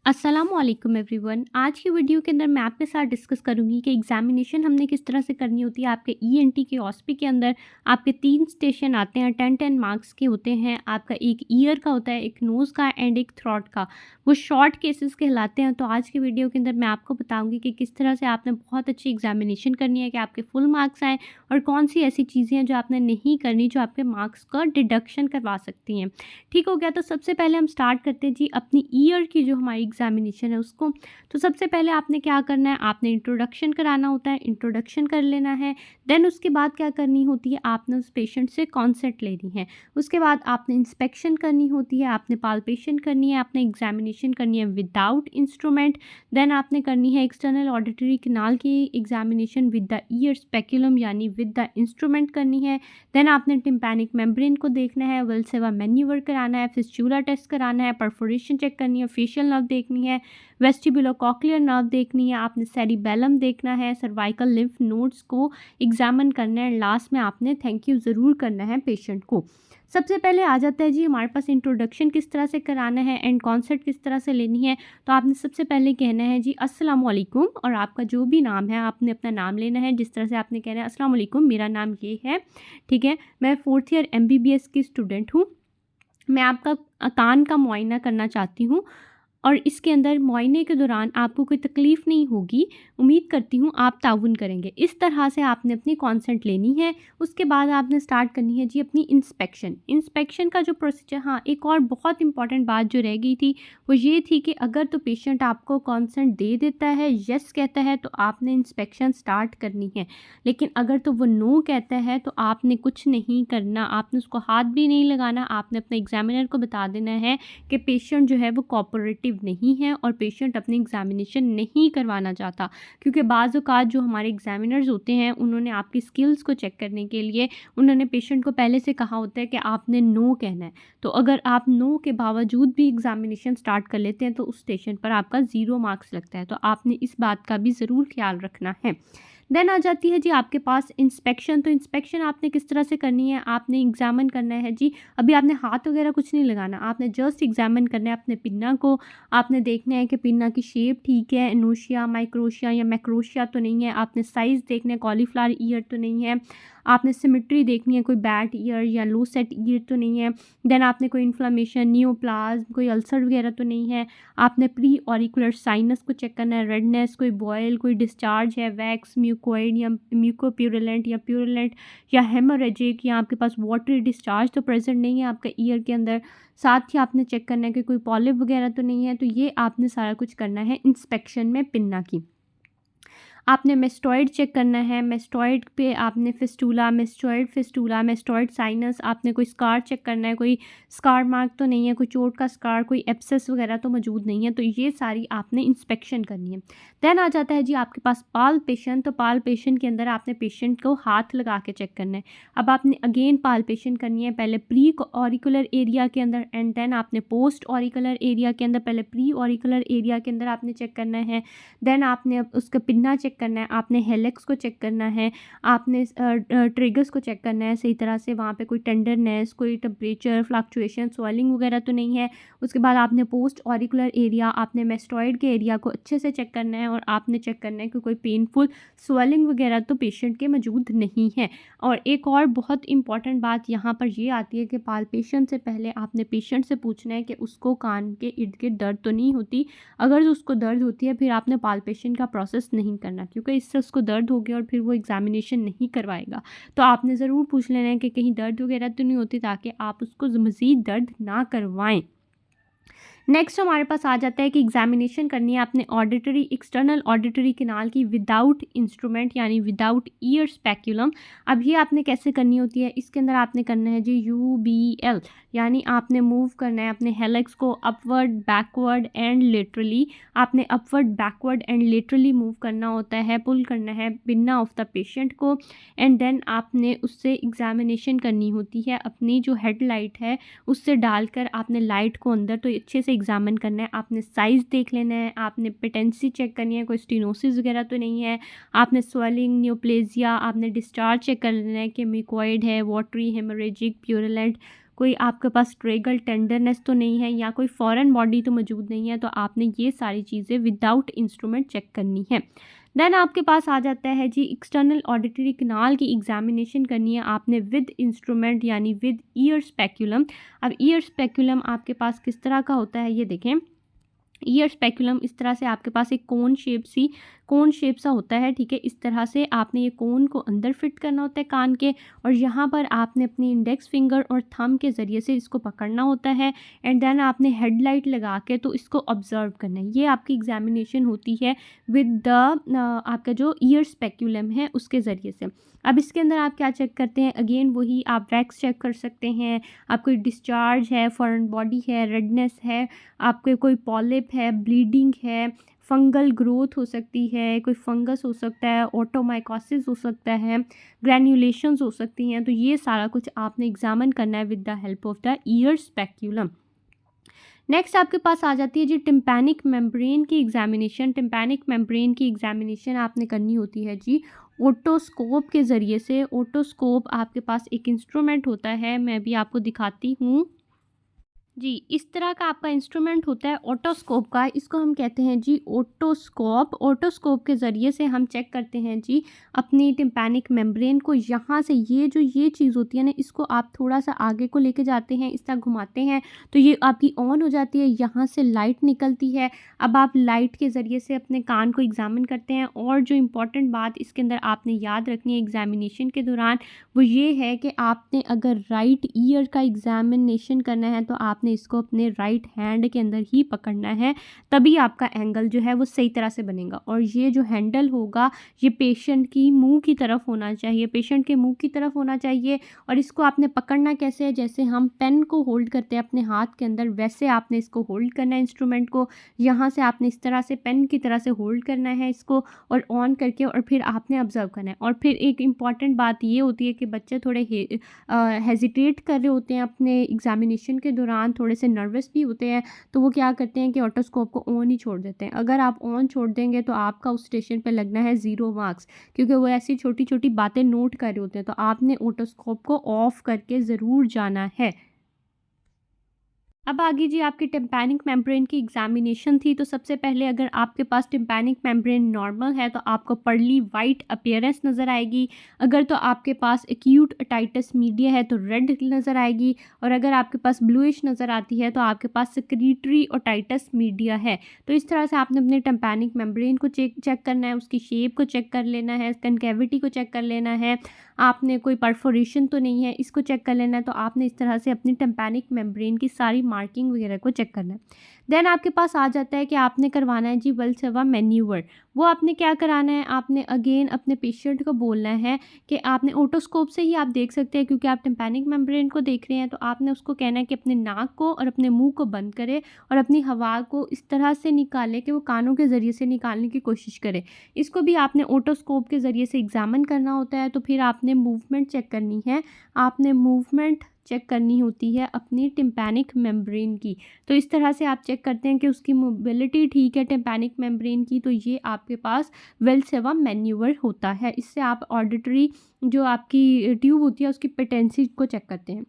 अस्सलामुअलैकुम एवरीवन। आज की वीडियो के अंदर मैं आपके साथ डिस्कस करूंगी कि एग्जामिनेशन हमने किस तरह से करनी होती है। आपके ईएनटी के ऑस्पी के अंदर आपके 3 स्टेशन आते हैं, 10-10 मार्क्स के होते हैं। आपका एक ईयर का होता है, एक नोज़ का एंड एक थ्रोट का। वो शॉर्ट केसेस कहलाते हैं। तो आज की वीडियो के अंदर मैं आपको बताऊँगी कि किस तरह से आपने बहुत अच्छी एग्जामिनेशन करनी है कि आपके फुल मार्क्स आएँ, और कौन सी ऐसी चीज़ें हैं जो आपने नहीं करनी जो आपके मार्क्स का डिडक्शन करवा सकती हैं। ठीक हो गया। तो सबसे पहले हम स्टार्ट करते हैं जी अपनी ईयर की जो हमारी एग्जामिनेशन है उसको। तो सबसे पहले आपने क्या करना है, आपने इंट्रोडक्शन कराना होता है, इंट्रोडक्शन कर लेना है। देन उसके बाद क्या करनी होती है, आपने उस पेशेंट से कॉन्सेंट लेनी है। उसके बाद आपने इंस्पेक्शन करनी होती है, आपने पाल्पेशन करनी है, आपने एग्जामिनेशन करनी है विदाउट इंस्ट्रूमेंट। देन आपने करनी है एक्सटर्नल ऑडिटरी कैनाल की examination with the ear speculum यानी विद द इंस्ट्रूमेंट करनी है। देन आपने टिम्पैनिक मेम्ब्रेन को देखना है, वेल्सेवा मैन्यूवर कराना है, फिस्चूला टेस्ट कराना है, परफोरेशन चेक करनी है, फेशियल नर्व देखनी है, वेस्टिबुलोकॉक्लियर नर्व देखनी है, आपने सेरिबेलम देखना है, सर्वाइकल लिम्फ नोड्स को एग्जामिन करना है। लास्ट में आपने थैंक यू ज़रूर करना है पेशेंट को। सबसे पहले आ जाता है जी हमारे पास इंट्रोडक्शन किस तरह से कराना है एंड कॉन्सेप्ट किस तरह से लेनी है। तो आपने सबसे पहले कहना है जी अस्सलाम वालेकुम, और आपका जो भी नाम है आपने अपना नाम लेना है। जिस तरह से आपने कहना है अस्सलाम वालेकुम, मेरा नाम ये है, ठीक है, मैं 4th ईयर एमबीबीएस की स्टूडेंट हूँ। मैं आपका कान का मुआयना करना चाहती हूँ, और इसके अंदर मुआयने के दौरान आपको कोई तकलीफ़ नहीं होगी। उम्मीद करती हूँ आप ताउन करेंगे। इस तरह से आपने अपनी कॉन्सेंट लेनी है। उसके बाद आपने स्टार्ट करनी है जी अपनी इंस्पेक्शन। इंस्पेक्शन का जो प्रोसीजर, हाँ, एक और बहुत इंपॉर्टेंट बात जो रह गई थी वो ये थी कि अगर तो पेशेंट आपको कॉन्सेंट दे देता है, यस कहता है, तो आपने इंस्पेक्शन स्टार्ट करनी है। लेकिन अगर तो वो नो कहता है तो आपने कुछ नहीं करना, आपने उसको हाथ भी नहीं लगाना। आपने अपने एग्जामिनर को बता देना है कि पेशेंट जो है वो कोऑपरेटिव नहीं है और पेशेंट अपनी एग्जामिनेशन नहीं करवाना चाहता। क्योंकि बाज़ औक़ात जो हमारे एग्जामिनर्स होते हैं उन्होंने आपकी स्किल्स को चेक करने के लिए उन्होंने पेशेंट को पहले से कहा होता है कि आपने नो कहना है। तो अगर आप नो के बावजूद भी एग्जामिनेशन स्टार्ट कर लेते हैं तो उस स्टेशन पर आपका 0 मार्क्स लगता है। तो आपने इस बात का भी ज़रूर ख्याल रखना है। देन आ जाती है जी आपके पास इंस्पेक्शन। तो इंस्पेक्शन आपने किस तरह से करनी है, आपने एग्जामिन करना है जी। अभी आपने हाथ वगैरह कुछ नहीं लगाना, आपने जस्ट एग्जामिन करना है अपने पिन्ना को। आपने देखना है कि पिन्ना की शेप ठीक है, एनोशिया, माइक्रोशिया या मैक्रोशिया तो नहीं है। आपने साइज़ देखना है, कॉलीफ्लावर ईयर तो नहीं है। आपने सिमेट्री देखनी है, कोई बैट ईयर या लो सेट ईयर तो नहीं है। देन आपने कोई इन्फ्लामेशन, नियोप्लाज्म, कोई अल्सर वगैरह तो नहीं है। आपने प्री ऑरिकुलर साइनस को चेक करना है, रेडनेस, कोई बॉयल, कोई डिस्चार्ज है, वैक्स, म्यूकोइड या म्यूकोप्यूरुलेंट या प्यूरुलेंट या हेमोरेजिक, या आपके पास वाटरी डिस्चार्ज तो प्रेजेंट नहीं है आपका ईयर के अंदर। साथ ही आपने चेक करना है कि कोई पॉलिप वगैरह तो नहीं है। तो ये आपने सारा कुछ करना है इंस्पेक्शन में पिन्ना की। आपने मेस्टॉइड चेक करना है, मेस्टॉइड पे आपने फिस्टूला, मेस्टॉइड साइनस, आपने कोई स्कार चेक करना है, कोई स्कार मार्क तो नहीं है, कोई चोट का स्कार, कोई एब्सेस वगैरह तो मौजूद नहीं है। तो ये सारी आपने इंस्पेक्शन करनी है। देन आ जाता है जी आपके पास पाल्पेशन। तो पाल्पेशन के अंदर आपने पेशेंट को हाथ लगा के चेक करना है। अब आपने अगेन पाल्पेशन करनी है, पहले प्री ऑरिकुलर एरिया के अंदर एंड देन आपने पोस्ट ऑरिकुलर एरिया के अंदर। पहले प्री ऑरिकुलर एरिया के अंदर आपने चेक करना है, देन आपने उसका पिन्ना चेक करना है, आपने हेलिक्स को चेक करना है, आपने ट्रिगर्स को चेक करना है सही तरह से, वहाँ पे कोई टेंडरनेस, कोई टेम्परेचर फ्लक्चुएशन, स्वेलिंग वगैरह तो नहीं है। उसके बाद आपने पोस्ट ऑरिकुलर एरिया, आपने मेस्टॉइड के एरिया को अच्छे से चेक करना है, और आपने चेक करना है कि कोई पेनफुल स्वेलिंग वगैरह तो पेशेंट के मौजूद नहीं है। और एक और बहुत इंपॉर्टेंट बात यहाँ पर ये आती है कि पाल्पेशन से पहले आपने पेशेंट से पूछना है कि उसको कान के इर्द गिर्द दर्द तो नहीं होती। अगर उसको दर्द होती है फिर आपने पाल्पेशन का प्रोसेस नहीं करना, क्योंकि इससे उसको दर्द हो गया और फिर वो एग्जामिनेशन नहीं करवाएगा। तो आपने ज़रूर पूछ लेना है कि कहीं दर्द वगैरह तो नहीं होती, ताकि आप उसको मज़ीद दर्द ना करवाएं। नेक्स्ट हमारे पास आ जाता है कि एग्जामिनेशन करनी है आपने ऑडिटरी, एक्सटर्नल ऑडिटरी कैनाल की विदाउट इंस्ट्रूमेंट यानी विदाउट ईयर स्पेक्यूलम। अब ये आपने कैसे करनी होती है, इसके अंदर आपने करना है जी UBL, यानी आपने मूव करना है अपने हेलिक्स को अपवर्ड, बैकवर्ड एंड लेटरली। आपने upward, backward and laterally move करना होता है, पुल करना है पिन्ना ऑफ द पेशेंट को, एंड देन आपने उससे एग्जामिनेशन करनी होती है। अपनी जो हेडलाइट है उससे डालकर आपने लाइट को अंदर तो अच्छे से एग्जामिन करना है। आपने साइज़ देख लेना है, आपने पेटेंसी चेक करनी है, कोई स्टेनोसिस वगैरह तो नहीं है। आपने स्वेलिंग, नियोप्लेजिया, आपने डिस्चार्ज चेक कर लेना है कि म्यूकोइड है, वाटरी, हेमोरेजिक, प्यूरुलेंट, कोई आपके पास ट्रेगल टेंडरनेस तो नहीं है या कोई फॉरेन बॉडी तो मौजूद नहीं है, तो आपने ये सारी चीज़ें विदाउट इंस्ट्रूमेंट चेक करनी है। देन आपके पास आ जाता है जी एक्सटर्नल ऑडिटरी कैनाल की एग्जामिनेशन करनी है आपने विद इंस्ट्रूमेंट यानी विद ईयर स्पेक्यूलम। अब ईयर स्पेक्यूलम आपके पास किस तरह का होता है ये देखें। ईयर स्पेक्यूलम इस तरह से आपके पास एक कोन शेप सा होता है, ठीक है। इस तरह से आपने ये कोन को अंदर फिट करना होता है कान के, और यहाँ पर आपने अपनी इंडेक्स फिंगर और थंब के ज़रिए से इसको पकड़ना होता है एंड देन आपने हेडलाइट लगा के तो इसको ऑब्जर्व करना है। ये आपकी एग्जामिनेशन होती है विद द आपका जो ईयर स्पेक्यूलम है उसके ज़रिए से। अब इसके अंदर आप क्या चेक करते हैं, अगेन वही आप वैक्स चेक कर सकते हैं, आपको डिस्चार्ज है, फॉरेन बॉडी है, रेडनेस है, आपके कोई पॉलिप है, ब्लीडिंग है, फंगल ग्रोथ हो सकती है, कोई फंगस हो सकता है, ओटोमाइकोसिस हो सकता है, ग्रैन्युलेशंस हो सकती हैं। तो ये सारा कुछ आपने एग्जामिन करना है with the help of the ear speculum. Next आपके पास आ जाती है जी टिम्पैनिक मेम्ब्रेन की एग्जामिनेशन। टिम्पैनिक मेम्ब्रेन की एग्जामिनेशन आपने करनी होती है जी ओटोस्कोप के ज़रिए से। ओटोस्कोप आपके पास एक इंस्ट्रूमेंट होता है, मैं भी आपको दिखाती हूँ जी। इस तरह का आपका इंस्ट्रूमेंट होता है ओटोस्कोप का, इसको हम कहते हैं जी ओटोस्कोप। ओटोस्कोप के ज़रिए से हम चेक करते हैं जी अपनी टिम्पैनिक मेम्ब्रेन को। यहाँ से ये चीज़ होती है ना, इसको आप थोड़ा सा आगे को लेके जाते हैं, इस तरह घुमाते हैं तो ये आपकी ऑन हो जाती है, यहाँ से लाइट निकलती है। अब आप लाइट के ज़रिए से अपने कान को एग्जामिन करते हैं। और जो इम्पॉर्टेंट बात इसके अंदर आपने याद रखनी है एग्जामिनेशन के दौरान, वो ये है कि आपने अगर राइट ईयर का एग्जामिनेशन करना है तो आपने इसको अपने राइट हैंड के अंदर ही पकड़ना है, तभी आपका एंगल जो है वो सही तरह से बनेगा। और ये जो हैंडल होगा ये पेशेंट की मुंह की तरफ होना चाहिए, पेशेंट के मुंह की तरफ होना चाहिए। और इसको आपने पकड़ना कैसे है, जैसे हम पेन को होल्ड करते हैं अपने हाथ के अंदर, वैसे आपने इसको होल्ड करना है इंस्ट्रूमेंट को। यहाँ से आपने इस तरह से पेन की तरह से होल्ड करना है इसको और ऑन करके, और फिर आपने ऑब्जर्व करना है। और फिर एक इम्पॉर्टेंट बात ये होती है कि बच्चे थोड़े हेजिटेट कर रहे होते हैं अपने एग्जामिनेशन के दौरान, थोड़े से नर्वस भी होते हैं, तो वो क्या करते हैं कि ऑटोस्कोप को ऑन ही छोड़ देते हैं। अगर आप ऑन छोड़ देंगे तो आपका उस स्टेशन पे लगना है 0 मार्क्स, क्योंकि वो ऐसी छोटी छोटी बातें नोट कर रहे होते हैं। तो आपने ऑटोस्कोप को ऑफ करके ज़रूर जाना है। अब आगे जी आपकी टिम्पैनिक मेम्ब्रेन की एग्जामिनेशन थी। तो सबसे पहले अगर आपके पास टिम्पैनिक मेम्ब्रेन नॉर्मल है तो आपको पर्ली वाइट अपीयरेंस नज़र आएगी। अगर तो आपके पास एक्यूट अटाइटिस मीडिया है तो रेड नज़र आएगी। और अगर आपके पास ब्लूइश नज़र आती है तो आपके पास सेक्रीटरी ओटाइटिस मीडिया है। तो इस तरह से आपने अपने टिम्पैनिक मेम्ब्रेन को चेक करना है, उसकी शेप को चेक कर लेना है, कनकेविटी को चेक कर लेना है, आपने कोई परफोरेशन तो नहीं है इसको चेक कर लेना है। तो आपने इस तरह से अपनी टिम्पैनिक मेम्ब्रेन की सारी मार्किंग वगैरह को चेक करना है। देन आपके पास आ जाता है कि आपने करवाना है जी वल्सेवा मैन्यूवर। वो आपने क्या कराना है, आपने अगेन अपने पेशेंट को बोलना है कि आपने ओटोस्कोप से ही आप देख सकते हैं क्योंकि आप टिम्पैनिक मेम्ब्रेन को देख रहे हैं। तो आपने उसको कहना है कि अपने नाक को और अपने मुंह को बंद करे और अपनी हवा को इस तरह से निकाले कि वो कानों के ज़रिए से निकालने की कोशिश करे। इसको भी आपने ओटोस्कोप के ज़रिए से एग्जामिन करना होता है। तो फिर आपने मूवमेंट चेक करनी है, आपने मूवमेंट चेक करनी होती है अपनी टिम्पैनिक मेम्ब्रेन की। तो इस तरह से आप चेक करते हैं कि उसकी मोबिलिटी ठीक है टिम्पैनिक मेम्ब्रेन की, तो ये आपके पास वेल्सेवा मैन्यूवर होता है। इससे आप ऑडिटरी जो आपकी ट्यूब होती है उसकी पेटेंसी को चेक करते हैं।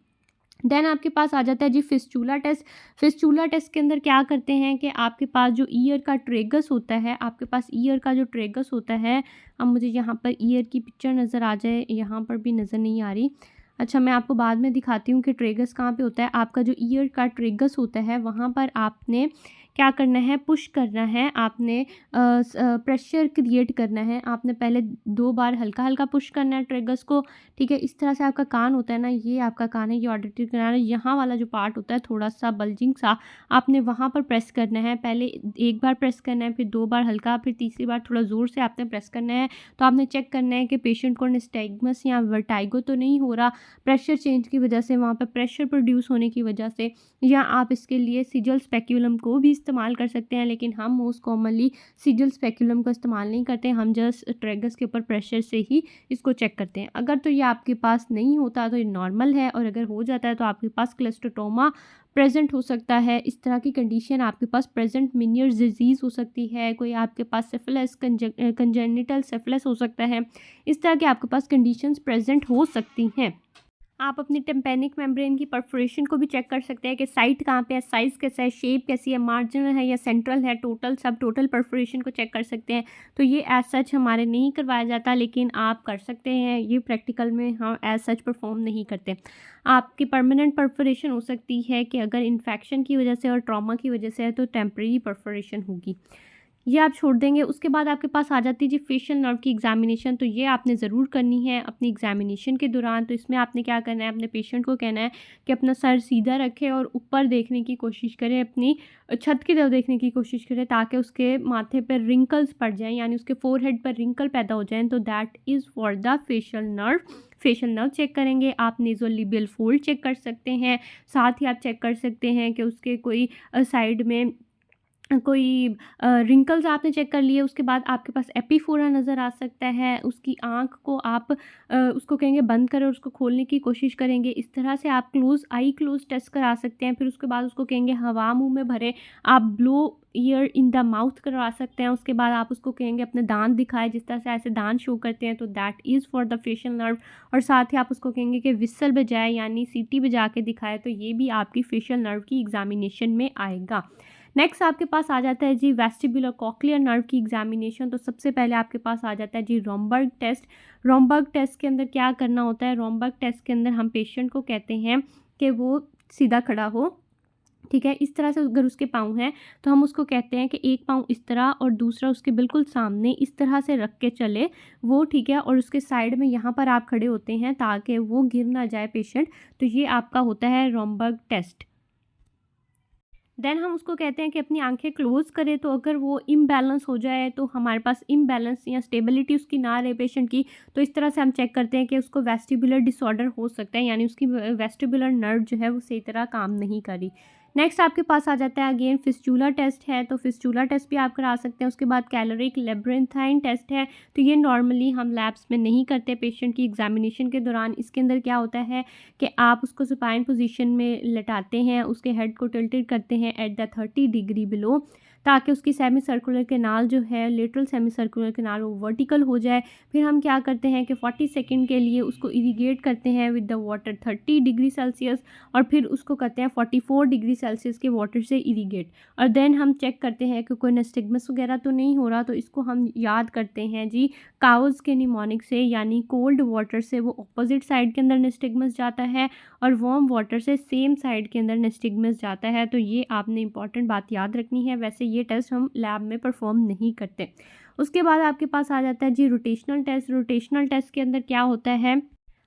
देन आपके पास आ जाता है जी फिस्चूला टेस्ट। फिस्चूला टेस्ट के अंदर क्या करते हैं कि आपके पास जो ईयर का ट्रेगस होता है, आपके पास ईयर का जो ट्रेगस होता है, अब मुझे यहाँ पर ईयर की पिक्चर नज़र आ जाए, यहाँ पर भी नज़र नहीं आ रही। अच्छा, मैं आपको बाद में दिखाती हूँ कि ट्रेगस कहाँ पे होता है। आपका जो ईयर का ट्रेगस होता है वहाँ पर आपने क्या करना है, पुश करना है, आपने प्रेशर क्रिएट करना है। आपने पहले 2 बार हल्का हल्का पुश करना है ट्रेगस को, ठीक है। इस तरह से आपका कान होता है ना, ये आपका कान है, ये ऑडिटरी कैनाल है, यहाँ वाला जो पार्ट होता है थोड़ा सा बल्जिंग सा, आपने वहाँ पर प्रेस करना है। पहले 1 बार प्रेस करना है, फिर 2 बार हल्का, फिर तीसरी बार थोड़ा ज़ोर से आपने प्रेस करना है। तो आपने चेक करना है कि पेशेंट को निस्टैग्मस या वर्टाइगो तो नहीं हो रहा, प्रेशर चेंज की वजह से, वहाँ पर प्रेशर प्रोड्यूस होने की वजह से। या आप इसके लिए सिजल स्पेक्यूलम को भी इस्तेमाल कर सकते हैं, लेकिन हम मोस्ट कॉमनली सिजल स्पेक्यूलम का इस्तेमाल नहीं करते, हम जस्ट ट्रेगस के ऊपर प्रेशर से ही इसको चेक करते हैं। अगर तो ये आपके पास नहीं होता तो ये नॉर्मल है, और अगर हो जाता है तो आपके पास क्लेस्टोटोमा प्रेजेंट हो सकता है। इस तरह की कंडीशन आपके पास प्रेजेंट मिनियर्स डिजीज़ हो सकती है, कोई आपके पास सिफिलिस कंजेनिटल सिफिलिस हो सकता है। इस तरह के आपके पास कंडीशंस प्रेजेंट हो सकती हैं। आप अपनी टिम्पैनिक मेम्ब्रेन की परफोरेशन को भी चेक कर सकते हैं कि साइट कहाँ पे है, साइज़ कैसा है, शेप कैसी है, मार्जिनल है या सेंट्रल है, टोटल सब टोटल परफोरेशन को चेक कर सकते हैं। तो ये एज़ सच हमारे नहीं करवाया जाता, लेकिन आप कर सकते हैं। ये प्रैक्टिकल में हम एज़ सच परफॉर्म नहीं करते। आपकी परमानेंट परफोरेशन हो सकती है कि अगर इन्फेक्शन की वजह से और ट्रॉमा की वजह से है तो टेम्परेरी परफोरेशन होगी। ये आप छोड़ देंगे। उसके बाद आपके पास आ जाती है जी फेशियल नर्व की एग्जामिनेशन। तो ये आपने ज़रूर करनी है अपनी एग्जामिनेशन के दौरान। तो इसमें आपने क्या करना है, अपने पेशेंट को कहना है कि अपना सर सीधा रखें और ऊपर देखने की कोशिश करें, अपनी छत की तरफ देखने की कोशिश करें, ताकि उसके माथे पर रिंकल्स पड़ जाएँ, यानी उसके फोरहेड पर रिंकल पैदा हो जाएँ। तो that is for the facial nerve. Facial nerve check करेंगे, आप नेज़ोलिबियल फोल्ड चेक कर सकते हैं। साथ ही आप चेक कर सकते हैं कि उसके कोई साइड में कोई रिंकल्स आपने चेक कर लिए। उसके बाद आपके पास एपिफोरा नज़र आ सकता है। उसकी आँख को आप उसको कहेंगे बंद करें और उसको खोलने की कोशिश करेंगे। इस तरह से आप आई क्लोज़ टेस्ट करा सकते हैं। फिर उसके बाद उसको कहेंगे हवा मुँह में भरें। आप blow year in the mouth करवा सकते हैं। उसके बाद आप उसको कहेंगे अपने दाँत दिखाएँ, जिस तरह से ऐसे दाँत शो करते हैं, तो that is for the facial nerve. और साथ ही आप उसको कहेंगे कि व्हिसल बजाए, यानी सीटी बजा के दिखाए। तो ये भी आपकी फेशियल नर्व की एग्जामिनेशन में आएगा। नेक्स्ट आपके पास आ जाता है जी वेस्टिबुलर कॉक्लियर नर्व की एग्जामिनेशन। तो सबसे पहले आपके पास आ जाता है जी रोमबर्ग टेस्ट। रोमबर्ग टेस्ट के अंदर क्या करना होता है, रोमबर्ग टेस्ट के अंदर हम पेशेंट को कहते हैं कि वो सीधा खड़ा हो, ठीक है। इस तरह से अगर उसके पाँव हैं तो हम उसको कहते हैं कि एक पाँव इस तरह और दूसरा उसके बिल्कुल सामने इस तरह से रख के चले वो, ठीक है। और उसके साइड में यहाँ पर आप खड़े होते हैं ताकि वो गिर ना जाए पेशेंट। तो ये आपका होता है रोमबर्ग टेस्ट। देन हम उसको कहते हैं कि अपनी आंखें क्लोज़ करे। तो अगर वो इम्बैलेंस हो जाए, तो हमारे पास इम्बैलेंस या स्टेबिलिटी उसकी ना रहे पेशेंट की, तो इस तरह से हम चेक करते हैं कि उसको वेस्टिबुलर डिसऑर्डर हो सकता है, यानी उसकी वेस्टिबुलर नर्व जो है वो सही तरह काम नहीं कर रही। नेक्स्ट आपके पास आ जाता है अगेन फिस्चूला टेस्ट है। तो फिस्चूला टेस्ट भी आप करा सकते हैं। उसके बाद कैलोरिक लेब्रेंथाइन टेस्ट है। तो ये नॉर्मली हम लैब्स में नहीं करते पेशेंट की एग्जामिनेशन के दौरान। इसके अंदर क्या होता है कि आप उसको सुपाइन पोजीशन में लेटाते हैं, उसके हेड को टिल्टेड करते हैं एट द 30 डिग्री बिलो, ताकि उसकी सेमी सर्कुलर कैनाल जो है, लेटरल सेमी सर्कुलर कैनाल, वो वर्टिकल हो जाए। फिर हम क्या करते हैं कि 40 सेकंड के लिए उसको इरीगेट करते हैं with the water 30 degree Celsius, और फिर उसको करते हैं 44 डिग्री सेल्सियस के वाटर से इरीगेट। और देन हम चेक करते हैं कि कोई नस्टिग्मस वगैरह तो नहीं हो रहा। तो इसको हम याद करते हैं जी काउज के निमोनिक से, यानी कोल्ड वाटर से वो अपोजिट साइड के अंदर नस्टिग्मस जाता है और वार्म वाटर से सेम साइड के अंदर नस्टिग्मस जाता है। तो ये आपने इंपॉर्टेंट बात याद रखनी है। वैसे ये टेस्ट हम लैब में परफॉर्म नहीं करते। उसके बाद आपके पास आ जाता है जी रोटेशनल टेस्ट। रोटेशनल टेस्ट के अंदर क्या होता है,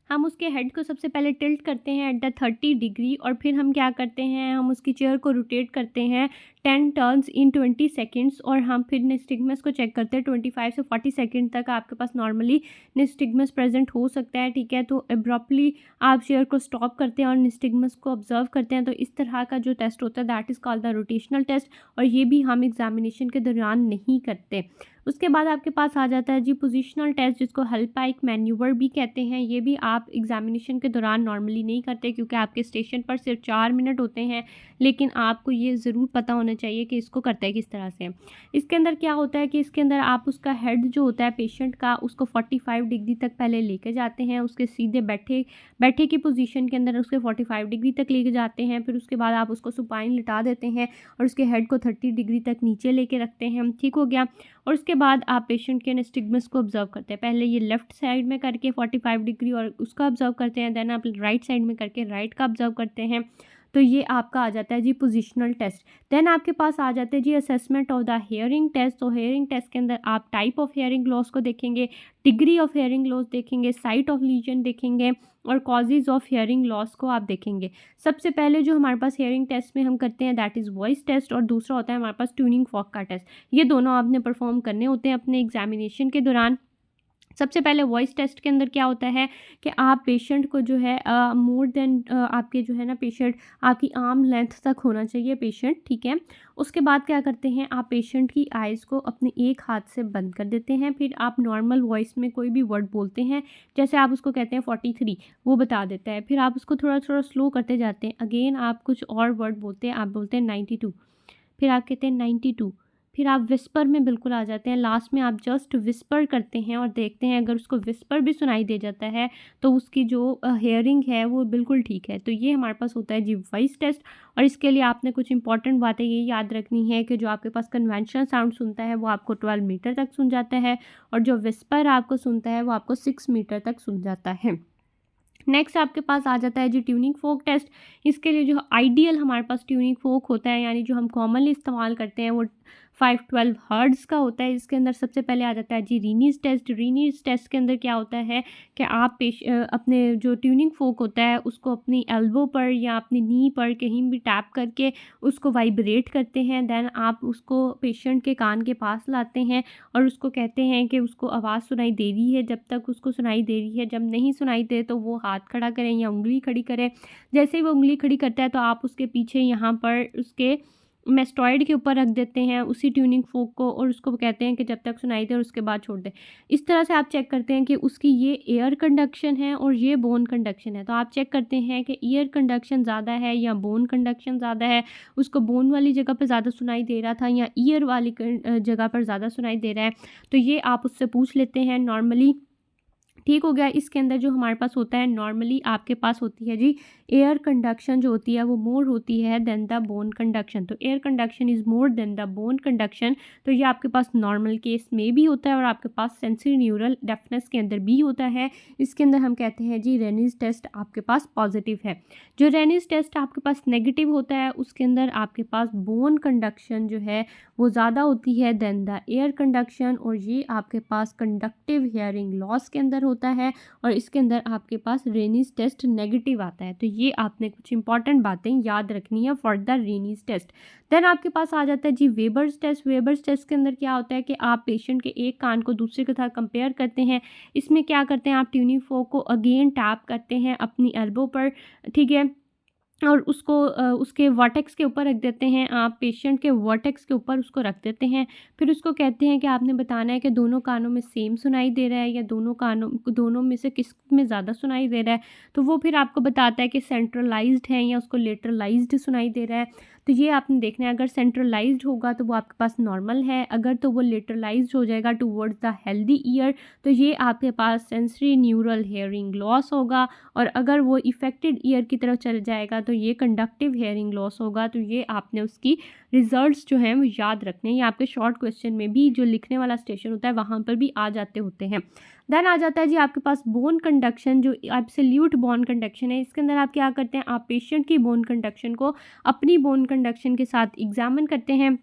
हम उसके हेड को सबसे पहले टिल्ट करते हैं एट द 30 डिग्री, और फिर हम क्या करते हैं, हम उसकी चेयर को रोटेट करते हैं 10 टर्न्स इन 20 सेकेंड्स, और हम फिर निस्टिग्मस को चेक करते हैं 25 से 40 सेकेंड तक आपके पास नॉर्मली निस्टिग्मस प्रेजेंट हो सकता है, ठीक है। तो एब्रप्टली आप चेयर को स्टॉप करते हैं और निस्टिग्मस को ऑब्जर्व करते हैं। तो इस तरह का जो टेस्ट होता है that is called the rotational test, और ये भी हम एग्जामिनेशन के दौरान नहीं करते। उसके बाद आपके पास आ जाता है जी पोजिशनल टेस्ट, जिसको हल्पाइक मैन्यूवर भी कहते हैं। ये भी आप एग्जामिनेशन के दौरान नॉर्मली नहीं करते, क्योंकि आपके स्टेशन पर सिर्फ 4 मिनट होते हैं। लेकिन आपको ये ज़रूर पता होना चाहिए कि इसको करते हैं किस तरह से। इसके अंदर क्या होता है कि इसके अंदर आप उसका हेड जो होता है पेशेंट का, उसको 45 डिग्री तक पहले लेके जाते हैं। उसके सीधे बैठे की पोजीशन के अंदर उसके 45 डिग्री तक लेके जाते हैं। फिर उसके बाद आप उसको सुपाइन लिटा देते हैं और उसके हेड को 30 डिग्री तक नीचे लेके रखते हैं, ठीक हो गया। और उसके बाद आप पेशेंट के निस्टिग्मस को ऑब्जर्व करते हैं। पहले ये लेफ्ट साइड में करके 45 डिग्री और उसका ऑब्जर्व करते हैं, देन आप राइट साइड में करके राइट का ऑब्जर्व करते हैं। तो ये आपका आ जाता है जी पोजिशनल टेस्ट। देन आपके पास आ जाते हैं जी assessment of the hearing test. तो हेयरिंग टेस्ट के अंदर आप टाइप ऑफ हेयरिंग लॉस को देखेंगे, डिग्री ऑफ हेयरिंग लॉस देखेंगे, साइट ऑफ लीजन देखेंगे, और कॉजेज ऑफ हेयरिंग लॉस को आप देखेंगे। सबसे पहले जो हमारे पास हेयरिंग टेस्ट में हम करते हैं दैट इज़ वॉइस टेस्ट, और दूसरा होता है हमारे पास ट्यूनिंग फॉक का टेस्ट। ये दोनों आपने परफॉर्म करने होते हैं अपने एग्जामिनेशन के दौरान। सबसे पहले वॉइस टेस्ट के अंदर क्या होता है कि आप पेशेंट को जो है मोर देन आपके जो है ना पेशेंट, आपकी आर्म लेंथ तक होना चाहिए पेशेंट, ठीक है। उसके बाद क्या करते हैं, आप पेशेंट की आइज़ को अपने एक हाथ से बंद कर देते हैं। फिर आप नॉर्मल वॉइस में कोई भी वर्ड बोलते हैं, जैसे आप उसको कहते हैं 43, वो बता देता है। फिर आप उसको थोड़ा थोड़ा स्लो करते जाते हैं। अगेन आप कुछ और वर्ड बोलते हैं, आप बोलते हैं 92, फिर आप कहते हैं 92, फिर आप विस्पर में बिल्कुल आ जाते हैं, लास्ट में आप जस्ट विस्पर करते हैं और देखते हैं अगर उसको विस्पर भी सुनाई दे जाता है तो उसकी जो हेयरिंग है वो बिल्कुल ठीक है। तो ये हमारे पास होता है जी वॉइस टेस्ट। और इसके लिए आपने कुछ इंपॉर्टेंट बातें ये याद रखनी है कि जो आपके पास कन्वेंशनल साउंड सुनता है वो आपको 12 मीटर तक सुन जाता है, और जो विस्पर आपको सुनता है वो आपको 6 मीटर तक सुन जाता है। नेक्स्ट आपके पास आ जाता है जी ट्यूनिंग फोक टेस्ट। इसके लिए जो आइडियल हमारे पास ट्यूनिंग फोक होता है, यानी जो हम कॉमनली इस्तेमाल करते हैं, वो 512 हर्ट्ज़ का होता है। इसके अंदर सबसे पहले आ जाता है जी रीनीज़ टेस्ट। रीनीज़ टेस्ट के अंदर क्या होता है कि आप अपने जो ट्यूनिंग फोक होता है उसको अपनी एल्बो पर या अपनी नी पर कहीं भी टैप करके उसको वाइब्रेट करते हैं। देन आप उसको पेशेंट के कान के पास लाते हैं और उसको कहते हैं कि उसको आवाज़ सुनाई दे रही है। जब तक उसको सुनाई दे रही है, जब नहीं सुनाई दे तो वो हाथ खड़ा करें या उंगली खड़ी करें। जैसे ही वो उंगली खड़ी करता है तो आप उसके पीछे यहाँ पर उसके मेस्टॉइड के ऊपर रख देते हैं उसी ट्यूनिंग फोक को, और उसको कहते हैं कि जब तक सुनाई दे और उसके बाद छोड़ दें। इस तरह से आप चेक करते हैं कि उसकी ये एयर कंडक्शन है और ये बोन कंडक्शन है। तो आप चेक करते हैं कि ईयर कंडक्शन ज़्यादा है या बोन कंडक्शन ज़्यादा है, उसको बोन वाली जगह पर ज़्यादा सुनाई दे रहा था या ईयर वाली जगह पर ज़्यादा सुनाई दे रहा है। तो ये आप उससे पूछ लेते हैं नॉर्मली। ठीक हो गया। इसके अंदर जो हमारे पास होता है नॉर्मली आपके पास होती है जी एयर कंडक्शन जो होती है वो मोर होती है देन द बोन कंडक्शन। तो air conduction is more than the bone conduction. तो ये आपके पास नॉर्मल केस में भी होता है और आपके पास सेंसरी न्यूरल डेफनेस के अंदर भी होता है। इसके अंदर हम कहते हैं जी रेनिस टेस्ट आपके पास पॉजिटिव है। जो रेनिस टेस्ट आपके पास नेगेटिव होता है उसके अंदर आपके पास बोन कंडक्शन जो है वो ज़्यादा होती है देन द एयर कंडक्शन, और ये आपके पास कंडक्टिव हियरिंग लॉस के अंदर होता है और इसके अंदर आपके पास रेनिस टेस्ट नेगेटिव आता है। तो ये आपने कुछ इंपॉर्टेंट बातें याद रखनी है फॉर द रेनिस टेस्ट। देन आपके पास आ जाता है जी वेबर्स टेस्ट। वेबर्स टेस्ट के अंदर क्या होता है कि आप पेशेंट के एक कान को दूसरे के साथ कंपेयर करते हैं। इसमें क्या करते हैं, आप ट्यूनिंग फोक को अगेन टैप करते हैं अपनी एल्बो पर, ठीक है, और उसको उसके वर्टेक्स के ऊपर रख देते हैं। आप पेशेंट के वर्टेक्स के ऊपर उसको रख देते हैं। फिर उसको कहते हैं कि आपने बताना है कि दोनों कानों में सेम सुनाई दे रहा है या दोनों में से किस में ज़्यादा सुनाई दे रहा है। तो वो फिर आपको बताता है कि सेंट्रलाइज्ड है या उसको लेटरलाइज्ड सुनाई दे रहा है। तो ये आपने देखना है, अगर सेंट्रलाइज्ड होगा तो वो आपके पास नॉर्मल है, अगर तो वो लेटरलाइज्ड हो जाएगा टूवर्ड्स द हेल्दी ईयर तो ये आपके पास सेंसरी न्यूरल हेयरिंग लॉस होगा, और अगर वो इफेक्टेड ईयर की तरफ चल जाएगा तो ये कंडक्टिव हेयरिंग लॉस होगा। तो ये आपने उसकी रिजल्ट्स जो हैं वो याद रखने हैं। ये आपके शॉर्ट क्वेश्चन में भी जो लिखने वाला स्टेशन होता है वहाँ पर भी आ जाते होते हैं। देन आ जाता है जी आपके पास बोन कंडक्शन, जो एब्सोल्यूट बोन कंडक्शन है। इसके अंदर आप क्या करते हैं, आप पेशेंट की बोन कंडक्शन को अपनी बोन कंडक्शन के साथ एग्जामिन करते हैं।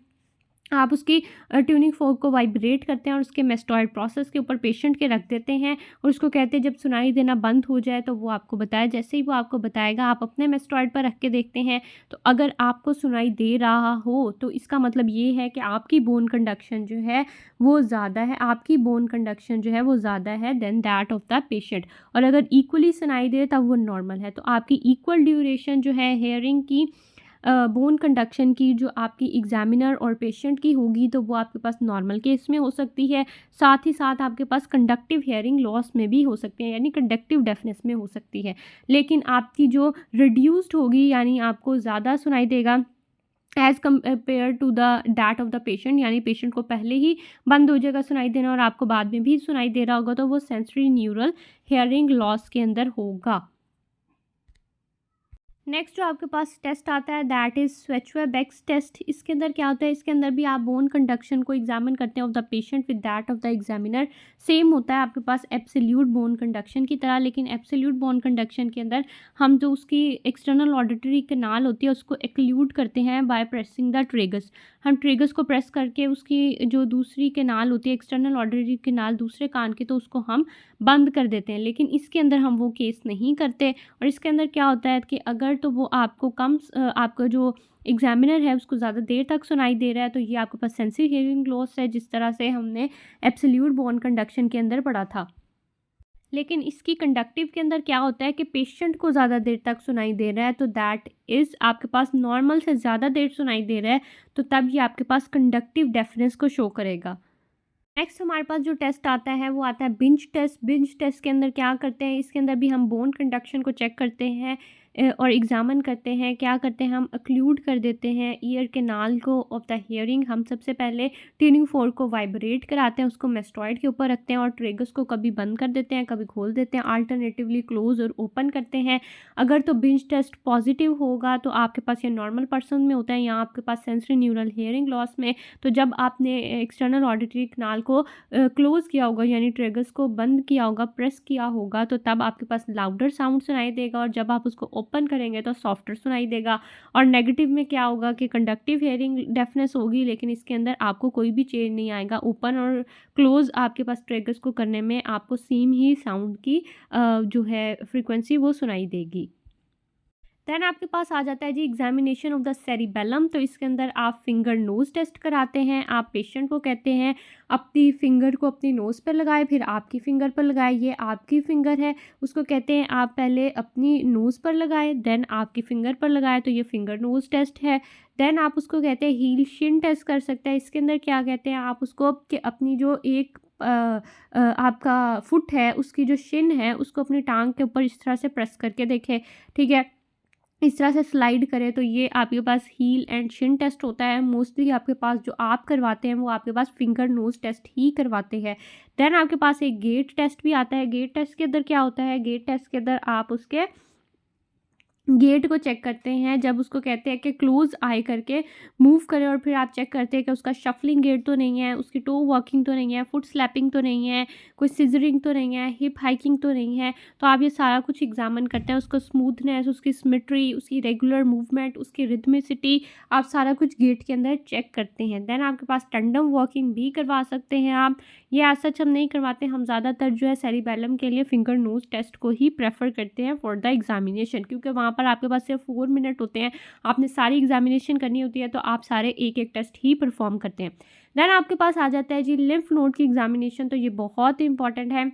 आप उसकी ट्यूनिंग फोक को वाइब्रेट करते हैं और उसके मेस्टॉइड प्रोसेस के ऊपर पेशेंट के रख देते हैं और उसको कहते हैं जब सुनाई देना बंद हो जाए तो वो आपको बताए। जैसे ही वो आपको बताएगा आप अपने मेस्टॉइड पर रख के देखते हैं, तो अगर आपको सुनाई दे रहा हो तो इसका मतलब ये है कि आपकी बोन कंडक्शन जो है वो ज़्यादा है, आपकी बोन कंडक्शन जो है वो ज़्यादा है than that of the patient. और अगर इक्वली सुनाई दे तब वो नॉर्मल है। तो आपकी इक्वल ड्यूरेशन जो है हेयरिंग की बोन कंडक्शन की जो आपकी एग्जामिनर और पेशेंट की होगी तो वो आपके पास नॉर्मल केस में हो सकती है, साथ ही साथ आपके पास कंडक्टिव हेयरिंग लॉस में भी हो सकती है, यानी कंडक्टिव डेफनेस में हो सकती है। लेकिन आपकी जो रिड्यूस्ड होगी यानी आपको ज़्यादा सुनाई देगा as compare to the that of the patient, यानी पेशेंट को पहले ही बंद हो जाएगा सुनाई देना और आपको बाद में भी सुनाई दे रहा होगा, तो वो सेंसरी न्यूरल हेयरिंग लॉस के अंदर होगा। नेक्स्ट जो आपके पास टेस्ट आता है दैट इज़ स्वेचवे-बेक्स टेस्ट। इसके अंदर क्या होता है, इसके अंदर भी आप बोन कंडक्शन को एग्जामिन करते हैं of the patient with that of the examiner. Same होता है आपके पास एब्सोल्यूट बोन कंडक्शन की तरह, लेकिन एब्सोल्यूट बोन कंडक्शन के अंदर हम जो उसकी एक्सटर्नल ऑडिटरी कैनाल होती है उसको एक्लूड करते हैं बाय प्रेसिंग द ट्रेगस। हम ट्रेगस को प्रेस करके उसकी जो दूसरी कैनाल होती है एक्सटर्नल ऑडिटरी कैनाल दूसरे कान की, तो उसको हम बंद कर देते हैं। लेकिन इसके अंदर हम वो केस नहीं करते। और इसके अंदर क्या होता है कि अगर तो वो आपको आपका जो एग्जामिनर है उसको ज़्यादा देर तक सुनाई दे रहा है तो ये आपके पास सेंसरी हियरिंग लॉस है, जिस तरह से हमने एब्सोल्यूट बोन कंडक्शन के अंदर पढ़ा था। लेकिन इसकी कंडक्टिव के अंदर क्या होता है कि पेशेंट को ज़्यादा देर तक सुनाई दे रहा है, तो दैट इज़ आपके पास नॉर्मल से ज़्यादा देर सुनाई दे रहा है, तो तब ये आपके पास कंडक्टिव डेफनेस को शो करेगा। नेक्स्ट हमारे पास जो टेस्ट आता है वो आता है बिंज टेस्ट। बिंज टेस्ट के अंदर क्या करते हैं, इसके अंदर भी हम बोन कंडक्शन को चेक करते हैं। और एग्ज़ामिन करते हैं, क्या करते हैं हम अक्लूड कर देते हैं ईयर कैनाल को ऑफ द हियरिंग। हम सबसे पहले ट्यूनिंग फोर्क को वाइब्रेट कराते हैं, उसको मेस्टॉइड के ऊपर रखते हैं और ट्रेगस को कभी बंद कर देते हैं, कभी खोल देते हैं, अल्टरनेटिवली क्लोज और ओपन करते हैं। अगर तो बिंज टेस्ट पॉजिटिव होगा तो आपके पास ये नॉर्मल पर्सन में होता है, या आपके पास सेंसरी न्यूरल हियरिंग लॉस में। तो जब आपने एक्सटर्नल ऑडिटरी कैनाल को क्लोज किया होगा, यानी ट्रेगस को बंद किया होगा, प्रेस किया होगा, तो तब आपके पास लाउडर साउंड सुनाई देगा, और जब आप उसको ओपन करेंगे तो सॉफ्टर सुनाई देगा। और नेगेटिव में क्या होगा कि कंडक्टिव हियरिंग डेफनेस होगी, लेकिन इसके अंदर आपको कोई भी चेंज नहीं आएगा। ओपन और क्लोज आपके पास ट्रेगस को करने में आपको सेम ही साउंड की जो है फ्रीक्वेंसी वो सुनाई देगी। देन आपके पास आ जाता है जी एग्जामिनेशन ऑफ द सेरिबेलम। तो इसके अंदर आप फिंगर नोज टेस्ट कराते हैं। आप पेशेंट को कहते हैं अपनी फिंगर को अपनी नोज़ पर लगाए, फिर आपकी फिंगर पर लगाए। ये आपकी फिंगर है, उसको कहते हैं आप पहले अपनी नोज़ पर लगाए, देन आपकी फिंगर पर लगाए, तो ये फिंगर नोज टेस्ट है। देन आप उसको कहते हैं हील शिन टेस्ट कर सकते हैं। इसके अंदर क्या कहते हैं, आप उसको कि अपनी जो एक आपका फुट है उसकी जो शिन है उसको अपनी टांग के ऊपर इस तरह से प्रेस करके देखें, ठीक है, इस तरह से स्लाइड करें, तो ये आपके पास हील एंड शिन टेस्ट होता है। मोस्टली आपके पास जो आप करवाते हैं वो आपके पास फिंगर नोज टेस्ट ही करवाते हैं। देन आपके पास एक गेट टेस्ट भी आता है। गेट टेस्ट के अंदर क्या होता है, गेट टेस्ट के अंदर आप उसके गेट को चेक करते हैं। जब उसको कहते हैं कि क्लोज आई करके मूव करें, और फिर आप चेक करते हैं कि उसका शफलिंग गेट तो नहीं है, उसकी टो वॉकिंग तो नहीं है, फुट स्लैपिंग तो नहीं है, कोई सिजरिंग तो नहीं है, हिप हाइकिंग तो नहीं है। तो आप ये सारा कुछ एग्जामिन करते हैं, उसको स्मूथनेस, उसकी सिमेट्री, उसकी रेगुलर मूवमेंट, उसकी रिथमिसिटी, आप सारा कुछ गेट के अंदर चेक करते हैं। देन आपके पास टंडम वॉकिंग भी करवा सकते हैं आप। ये एज सच हम नहीं करवाते, हम ज़्यादातर जो है सेरिबेलम के लिए फिंगर नोज टेस्ट को ही प्रेफर करते हैं फॉर द एग्जामिनेशन, क्योंकि वहाँ पर आपके पास सिर्फ 4 मिनट होते हैं, आपने सारी एग्जामिनेशन करनी होती है, तो आप सारे एक एक टेस्ट ही परफॉर्म करते हैं। देन आपके पास आ जाता है जी लिम्फ नोड की एग्जामिनेशन। तो ये बहुत इंपॉर्टेंट है,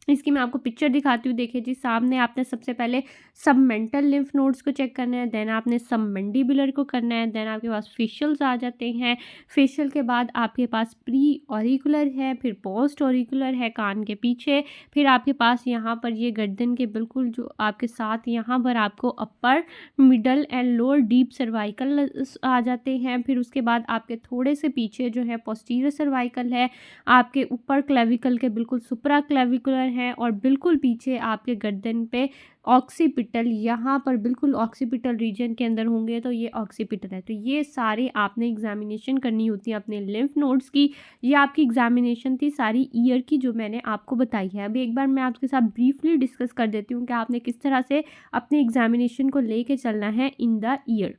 इसकी मैं आपको पिक्चर दिखाती हूँ। देखिए जी, सामने आपने सबसे पहले सबमेंटल लिम्फ नोड्स को चेक करना है, देन आपने सबमैंडिबुलर को करना है, देन आपके पास फेशियल्स आ जाते हैं। फेशियल के बाद आपके पास प्री ऑरिकुलर है, फिर पोस्ट ऑरिकुलर है कान के पीछे, फिर आपके पास यहाँ पर ये गर्दन के बिल्कुल जो आपके साथ यहाँ पर आपको upper, middle and lower deep cervical आ जाते हैं। फिर उसके बाद आपके थोड़े से पीछे जो है पोस्टीरियर सर्वाइकल है, आपके ऊपर क्लेविकल के बिल्कुल सुप्रा क्लेविकुलर है, और बिल्कुल पीछे आपके गर्दन पे ऑक्सीपिटल, यहाँ पर बिल्कुल ऑक्सीपिटल रीजन के अंदर होंगे, तो ये ऑक्सीपिटल है। तो ये सारे आपने एग्जामिनेशन करनी होती है अपने लिम्फ नोड्स की। ये आपकी एग्जामिनेशन थी सारी ईयर की जो मैंने आपको बताई है। अभी एक बार मैं आपके साथ ब्रीफली डिस्कस कर देती हूँ कि आपने किस तरह से अपने एग्जामिनेशन को लेके चलना है इन द ईयर।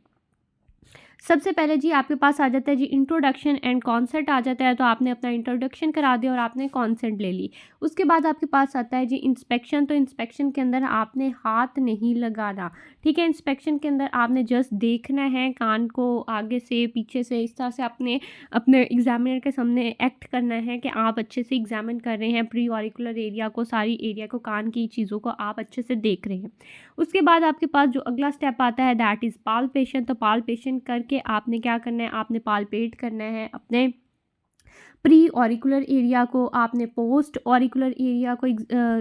सबसे पहले जी आपके पास आ जाता है जी इंट्रोडक्शन एंड कॉन्सेंट आ जाता है। तो आपने अपना इंट्रोडक्शन करा दिया और आपने कॉन्सेंट ले ली। उसके बाद आपके पास आता है जी इंस्पेक्शन। तो इंस्पेक्शन के अंदर आपने हाथ नहीं लगाना, ठीक है। इंस्पेक्शन के अंदर आपने जस्ट देखना है, कान को आगे से पीछे से इस तरह से अपने एग्जामिनर के सामने एक्ट करना है कि आप अच्छे से एग्जामिन कर रहे हैं प्री ऑरिकुलर एरिया को, सारी एरिया को, कान की चीज़ों को आप अच्छे से देख रहे हैं। उसके बाद आपके पास जो अगला स्टेप आता है दैट इज़ पाल्पेशन। तो पाल्पेशन करके आपने क्या करना है, आपने पाल्पेट करना है अपने प्री ऑरिकुलर एरिया को, आपने पोस्ट ऑरिकुलर एरिया को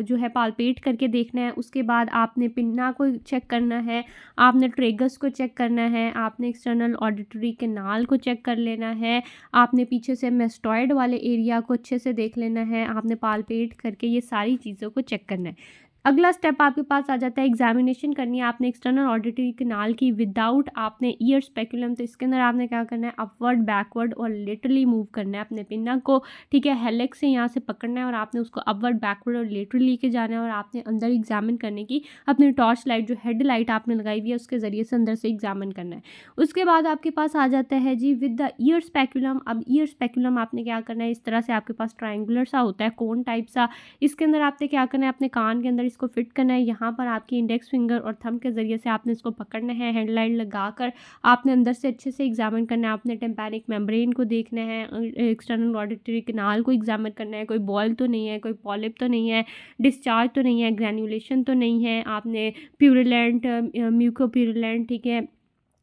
जो है पाल्पेट करके देखना है। उसके बाद आपने पिन्ना को चेक करना है, आपने ट्रेगस को चेक करना है, आपने एक्सटर्नल ऑडिटरी कैनाल को चेक कर लेना है, आपने पीछे से मेस्टॉइड वाले एरिया को अच्छे से देख लेना है, आपने पाल्पेट करके ये सारी चीज़ों को चेक करना है। अगला स्टेप आपके पास आ जाता है एग्जामिनेशन करनी है आपने एक्सटर्नल ऑडिटरी कैनाल की विदाउट आपने ईयर स्पेकुलम। तो इसके अंदर आपने क्या करना है, अपवर्ड, बैकवर्ड और लेटरली मूव करना है अपने पिन्ना को, ठीक है। हेलिक्स से यहाँ से पकड़ना है और आपने उसको अपवर्ड, बैकवर्ड और लेटरली लेके जाना है, और आपने अंदर एग्जामिन करने की अपनी टॉर्च लाइट जो हेड लाइट आपने लगाई हुई है उसके ज़रिए से अंदर से एग्जामिन करना है। उसके बाद आपके पास आ जाता है जी विद द ईयर स्पेकुलम। अब ईयर स्पेकुलम आपने क्या करना है, इस तरह से आपके पास ट्राइंगुलर सा होता है, कोन टाइप सा। इसके अंदर आपने क्या करना है, अपने कान के अंदर इसको फिट करना है। यहाँ पर आपकी इंडेक्स फिंगर और थंब के ज़रिए से आपने इसको पकड़ना है, हेडलाइट लगाकर आपने अंदर से अच्छे से एग्जामिन करना है। आपने टेम्पैनिक मेम्ब्रेन को देखना है, एक्सटर्नल ऑडिटरी कैनाल को एग्जामिन करना है, कोई बॉयल तो नहीं है, कोई पॉलिप तो नहीं है, डिस्चार्ज तो नहीं है, ग्रैन्युलेशन तो नहीं है, आपने प्यूरिलेंट, म्यूकोप्यूरिलेंट, ठीक है,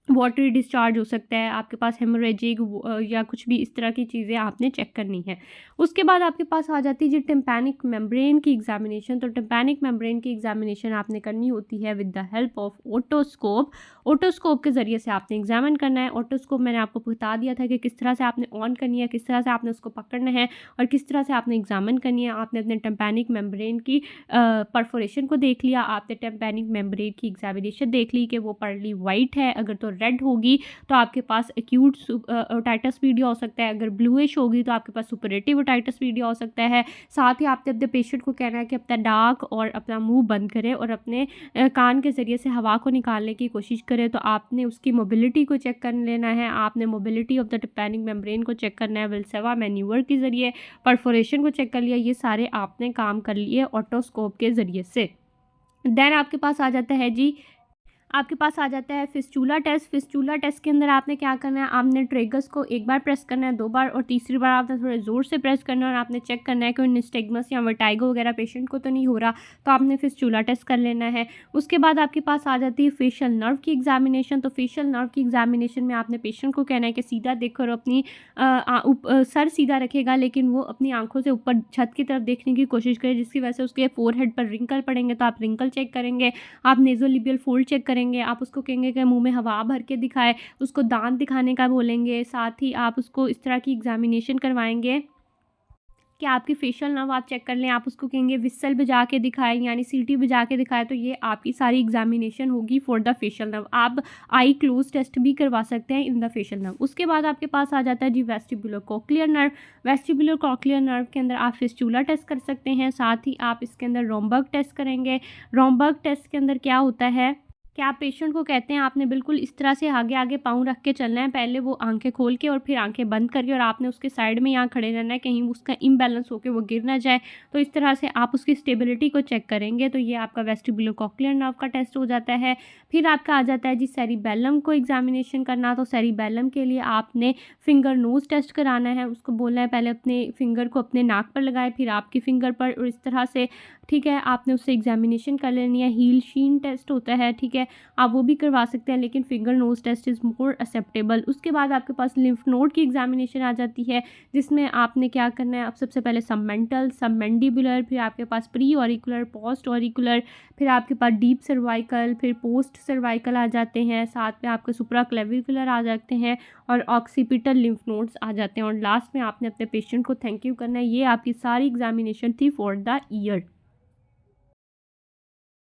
वाटरी डिस्चार्ज हो सकता है, आपके पास हेमोरेजिक या कुछ भी इस तरह की चीज़ें आपने चेक करनी है। उसके बाद आपके पास आ जाती है जी टिम्पैनिक मेम्ब्रेन की एग्जामिनेशन। तो टिम्पैनिक मेम्ब्रेन की एग्जामिनेशन आपने करनी होती है with the help of otoscope. Otoscope के ज़रिए से आपने एग्जामिन करना है। ओटोस्कोप मैंने आपको बता दिया था कि किस तरह से आपने ऑन करनी है, किस तरह से आपने उसको पकड़ना है और किस तरह से आपने एग्जामिन करनी है। आपने अपने टिम्पैनिक मेम्ब्रेन की परफोरेशन को देख लिया, आपने टिम्पैनिक मेम्ब्रेन की एग्जामिनेशन देख ली कि वो पर्ली वाइट है, अगर तो रेड होगी तो आपके पास एक्यूट ओटाइटिस मीडिया हो सकता है, अगर ब्लूइश होगी तो आपके पास सुपरेटिव ओटाइटिस मीडिया हो सकता है। साथ ही आपने अपने पेशेंट को कहना है कि अपना नाक और अपना मुंह बंद करे और अपने कान के ज़रिए से हवा को निकालने की कोशिश करें। तो आपने उसकी मोबिलिटी को चेक कर लेना है, आपने mobility of the tympanic membrane को चेक करना है वेल्सेवा मैन्यूवर के ज़रिए, परफोरेशन को चेक कर लिया। ये सारे आपने काम कर लिए ऑटोस्कोप के ज़रिए से। देन आपके पास आ जाता है जी, आपके पास आ जाता है फिस्चूला टेस्ट। फिस्चूला टेस्ट के अंदर आपने क्या करना है, आपने ट्रेगस को एक बार प्रेस करना है, 2 बार और तीसरी बार आपने थोड़े ज़ोर से प्रेस करना है और आपने चेक करना है कि निस्टेगमस या वर्टाइगो वगैरह पेशेंट को तो नहीं हो रहा। तो आपने फिस्चूला टेस्ट कर लेना है। उसके बाद आपके पास आ जाती है फेशियल नर्व की एग्जामिनेशन। तो फेशियल नर्व की एग्जामिनेशन में आपने पेशेंट को कहना है कि सीधा देखो और अपनी सर सीधा रखेगा, लेकिन वो अपनी आंखों से ऊपर छत की तरफ देखने की कोशिश करे, जिसकी वजह से उसके फोरहेड पर रिंकल पड़ेंगे। तो आप रिंकल चेक करेंगे, आप नेज़ोलिबियल फोल्ड चेक करेंगे, आप उसको कहेंगे कि मुंह में हवा भर के दिखाए, उसको दांत दिखाने का बोलेंगे। साथ ही आप उसको इस तरह की एग्जामिनेशन करवाएंगे कि आपकी फेशियल नर्व आप चेक कर लें, आप उसको कहेंगे विसल बजा के दिखाएं यानी सीटी बजा के दिखाएं। तो ये आपकी सारी एग्जामिनेशन होगी फॉर द फेशियल नर्व। आप आई क्लोज टेस्ट भी करवा सकते हैं इन द फेशियल नर्व। उसके बाद आपके पास आ जाता है जी vestibular cochlear nerve. Vestibular cochlear nerve के अंदर आप फिस्चूला टेस्ट कर सकते हैं, साथ ही आप इसके अंदर रोमबर्ग टेस्ट करेंगे। रोमबर्ग टेस्ट के अंदर क्या होता है कि आप पेशेंट को कहते हैं आपने बिल्कुल इस तरह से आगे आगे पाँव रख के चलना है, पहले वो आंखें खोल के और फिर आंखें बंद करके, और आपने उसके साइड में यहाँ खड़े रहना है, कहीं उसका इम्बैलेंस होकर वो गिर ना जाए। तो इस तरह से आप उसकी स्टेबिलिटी को चेक करेंगे। तो ये आपका वेस्टिबुलर कॉक्लियर नर्व का टेस्ट हो जाता है। फिर आपका आ जाता है जी सेरिबेलम को एग्जामिनेशन करना। तो सेरिबेलम के लिए आपने फिंगर नोज टेस्ट कराना है, उसको बोलना है पहले अपने फिंगर को अपने नाक पर लगाए, फिर आपकी फिंगर पर, और इस तरह से, ठीक है, आपने उससे एग्जामिनेशन कर लेनी है। हील शीन टेस्ट होता है, ठीक है, आप वो भी करवा सकते हैं, लेकिन finger nose test is more acceptable. उसके बाद आपके पास लिम्फ नोड की एग्जामिनेशन आ जाती है, जिसमें आपने क्या करना है, आप सबसे पहले सबमेंटल, सबमेंडिबुलर, फिर आपके पास प्री ऑरिकुलर, पोस्ट ऑरिकुलर, फिर आपके पास डीप सर्वाइकल, फिर पोस्ट सर्वाइकल आ जाते हैं, साथ में आपके सुप्रा क्लेविकुलर आ जाते हैं और ऑक्सीपिटल लिम्फ नोड्स आ जाते हैं। और लास्ट में आपने अपने पेशेंट को थैंक यू करना है। ये आपकी सारी एग्जामिनेशन थी फॉर द ईयर।